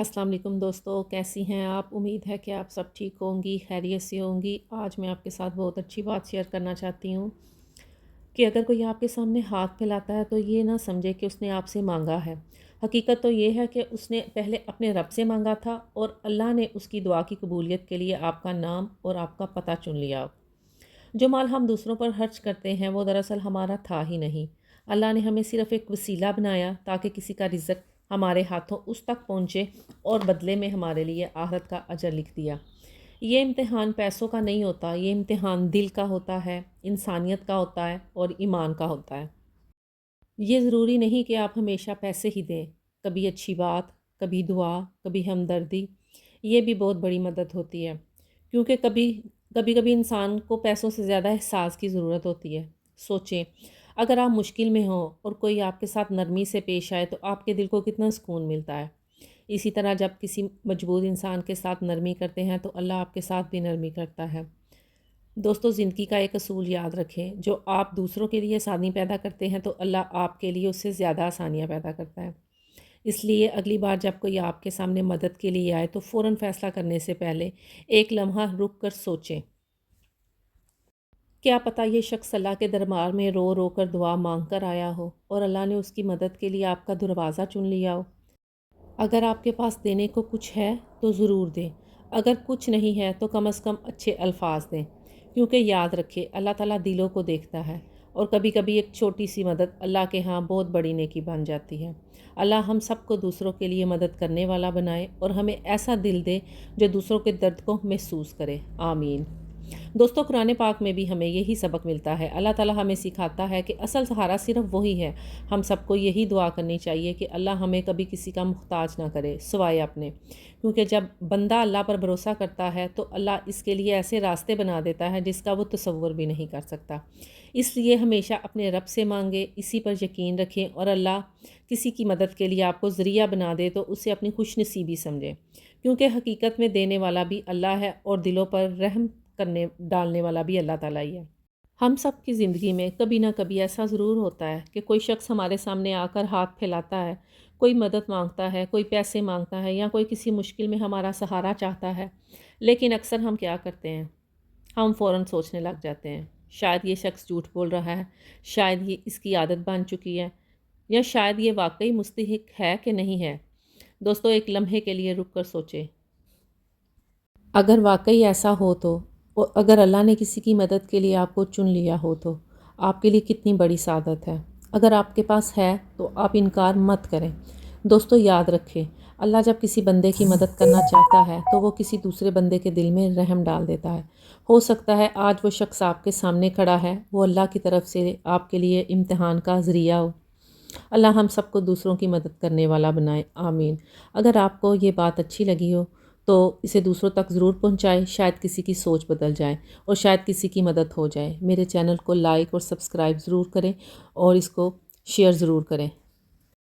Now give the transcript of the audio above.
अस्सलाम वालेकुम दोस्तों, कैसी हैं आप? उम्मीद है कि आप सब ठीक होंगी, खैरियत से होंगी। आज मैं आपके साथ बहुत अच्छी बात शेयर करना चाहती हूँ कि अगर कोई आपके सामने हाथ फैलाता है तो ये ना समझे कि उसने आपसे मांगा है। हकीकत तो ये है कि उसने पहले अपने रब से मांगा था और अल्लाह ने उसकी दुआ की कबूलियत के लिए आपका नाम और आपका पता चुन लिया। जो माल हम दूसरों पर खर्च करते हैं वो दरअसल हमारा था ही नहीं। अल्लाह ने हमें सिर्फ़ एक वसीला बनाया ताकि किसी का रिज़्क हमारे हाथों उस तक पहुँचे और बदले में हमारे लिए आखिरत का अजर लिख दिया। ये इम्तिहान पैसों का नहीं होता, ये इम्तिहान दिल का होता है, इंसानियत का होता है और ईमान का होता है। ये ज़रूरी नहीं कि आप हमेशा पैसे ही दें, कभी अच्छी बात, कभी दुआ, कभी हमदर्दी, ये भी बहुत बड़ी मदद होती है। क्योंकि कभी-कभी इंसान को पैसों से ज़्यादा एहसास की ज़रूरत होती है। सोचें, अगर आप मुश्किल में हो और कोई आपके साथ नरमी से पेश आए तो आपके दिल को कितना सुकून मिलता है। इसी तरह जब किसी मजबूर इंसान के साथ नरमी करते हैं तो अल्लाह आपके साथ भी नरमी करता है। दोस्तों, ज़िंदगी का एक असूल याद रखें, जो आप दूसरों के लिए आसानी पैदा करते हैं तो अल्लाह आपके लिए उससे ज़्यादा आसानियाँ पैदा करता है। इसलिए अगली बार जब कोई आपके सामने मदद के लिए आए तो फ़ौरन फ़ैसला करने से पहले एक लम्हा रुक कर सोचें। क्या पता ये शख्स अल्लाह के दरबार में रो रो कर दुआ मांग कर आया हो और अल्लाह ने उसकी मदद के लिए आपका दरवाज़ा चुन लिया हो। अगर आपके पास देने को कुछ है तो ज़रूर दें, अगर कुछ नहीं है तो कम से कम अच्छे अल्फाज दें। क्योंकि याद रखें, अल्लाह ताला दिलों को देखता है और कभी कभी एक छोटी सी मदद अल्लाह के यहाँ बहुत बड़ी नेकी बन जाती है। अल्लाह हम सबको दूसरों के लिए मदद करने वाला बनाए और हमें ऐसा दिल दे जो दूसरों के दर्द को महसूस करे। आमीन। दोस्तों, कुरान पाक में भी हमें यही सबक मिलता है। अल्लाह ताला हमें सिखाता है कि असल सहारा सिर्फ वही है। हम सबको यही दुआ करनी चाहिए कि अल्लाह हमें कभी किसी का मुहताज ना करे सिवाय अपने। क्योंकि जब बंदा अल्लाह पर भरोसा करता है तो अल्लाह इसके लिए ऐसे रास्ते बना देता है जिसका वो तसव्वुर भी नहीं कर सकता। इसलिए हमेशा अपने रब से मांगे, इसी पर यकीन रखें और अल्लाह किसी की मदद के लिए आपको ज़रिया बना दे तो उसे अपनी खुशनसीबी समझें। क्योंकि हकीकत में देने वाला भी अल्लाह है और दिलों पर रहम करने डालने वाला भी अल्लाह ताला ही है। हम सब की ज़िंदगी में कभी ना कभी ऐसा ज़रूर होता है कि कोई शख्स हमारे सामने आकर हाथ फैलाता है, कोई मदद मांगता है, कोई पैसे मांगता है या कोई किसी मुश्किल में हमारा सहारा चाहता है। लेकिन अक्सर हम क्या करते हैं, हम फ़ौरन सोचने लग जाते हैं, शायद ये शख्स झूठ बोल रहा है, शायद ये इसकी आदत बन चुकी है या शायद ये वाकई मुस्तहिक है कि नहीं है। दोस्तों, एक लम्हे के लिए रुक कर सोचें, अगर वाक़ई ऐसा हो तो अगर अल्लाह ने किसी की मदद के लिए आपको चुन लिया हो तो आपके लिए कितनी बड़ी सआदत है। अगर आपके पास है तो आप इनकार मत करें। दोस्तों, याद रखें, अल्लाह जब किसी बंदे की मदद करना चाहता है तो वो किसी दूसरे बंदे के दिल में रहम डाल देता है। हो सकता है आज वो शख्स आपके सामने खड़ा है, वो अल्लाह की तरफ से आपके लिए इम्तिहान का ज़रिया हो। अल्लाह हम सबको दूसरों की मदद करने वाला बनाए। आमीन। अगर आपको ये बात अच्छी लगी हो तो इसे दूसरों तक ज़रूर पहुँचाएँ, शायद किसी की सोच बदल जाए और शायद किसी की मदद हो जाए। मेरे चैनल को लाइक और सब्सक्राइब ज़रूर करें और इसको शेयर ज़रूर करें।